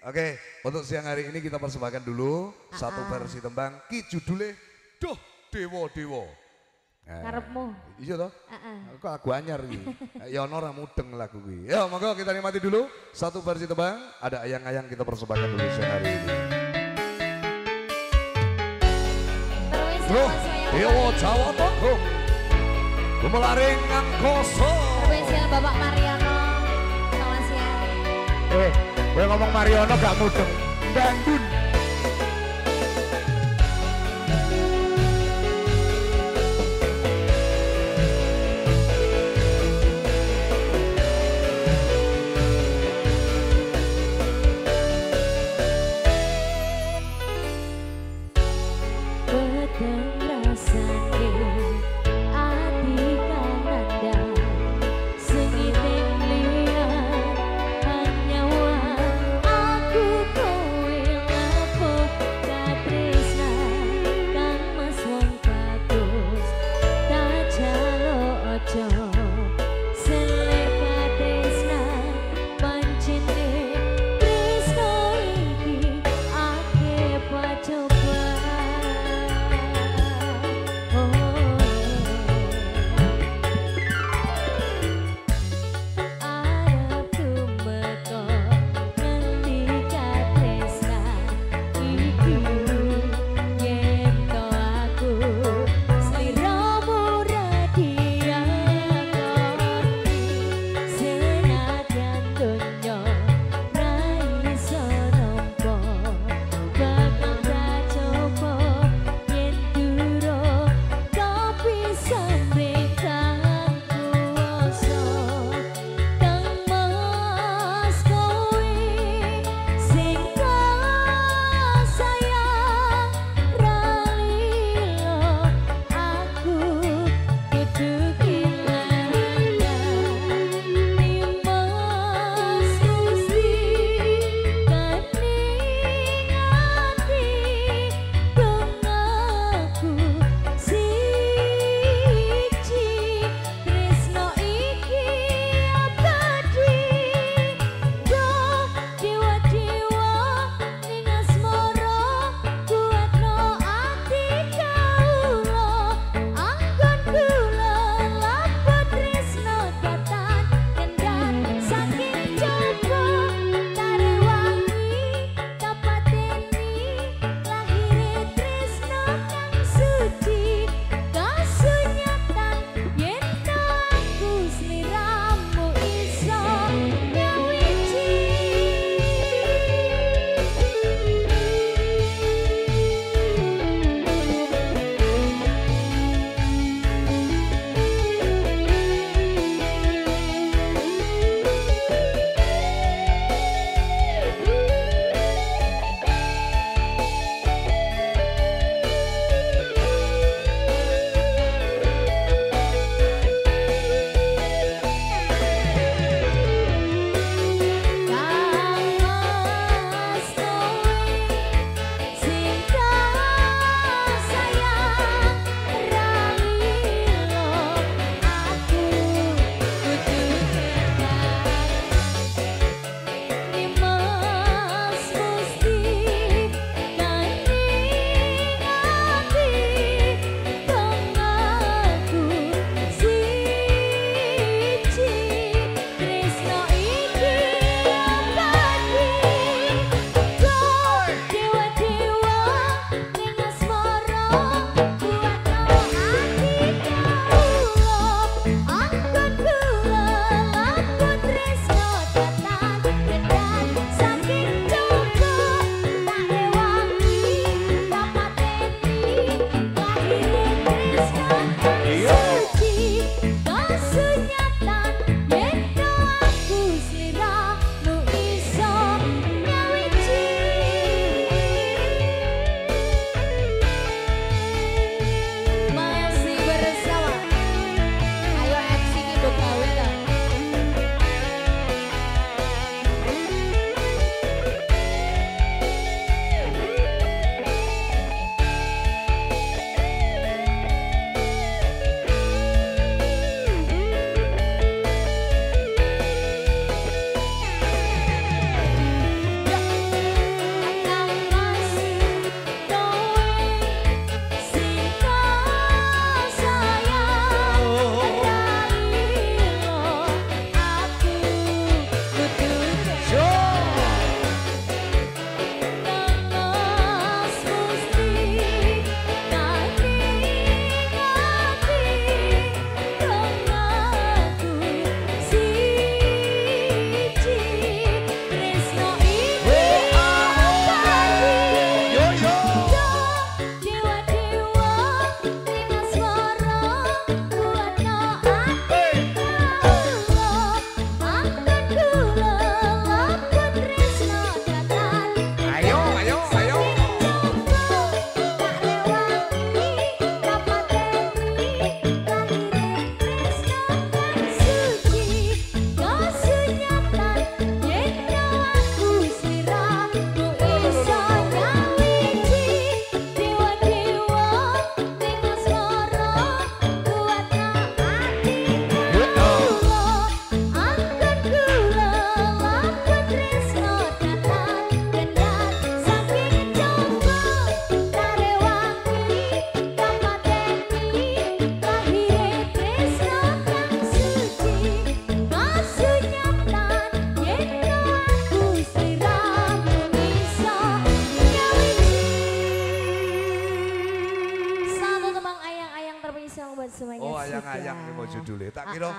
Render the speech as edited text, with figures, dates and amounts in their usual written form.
Oke, untuk siang hari ini kita persembahkan dulu satu versi tembang ki judulnya Duh Dewa Dewa. Karepmu. Iya toh? Kok lagu anyar iki. Ya ono ora mudeng lagu iki. Ya monggo kita nikmati dulu satu versi tembang ada ayang-ayang kita persembahkan dulu siang hari ini. Duh Dewa Jawa Tengah. Gumelaring ngangkoso. Spesial Bapak Mariono. Selamat siang. Gue ngomong Mariono gak mudeng. Bandun. Aku kowe ayang-ayang iki mau judule. Tak kira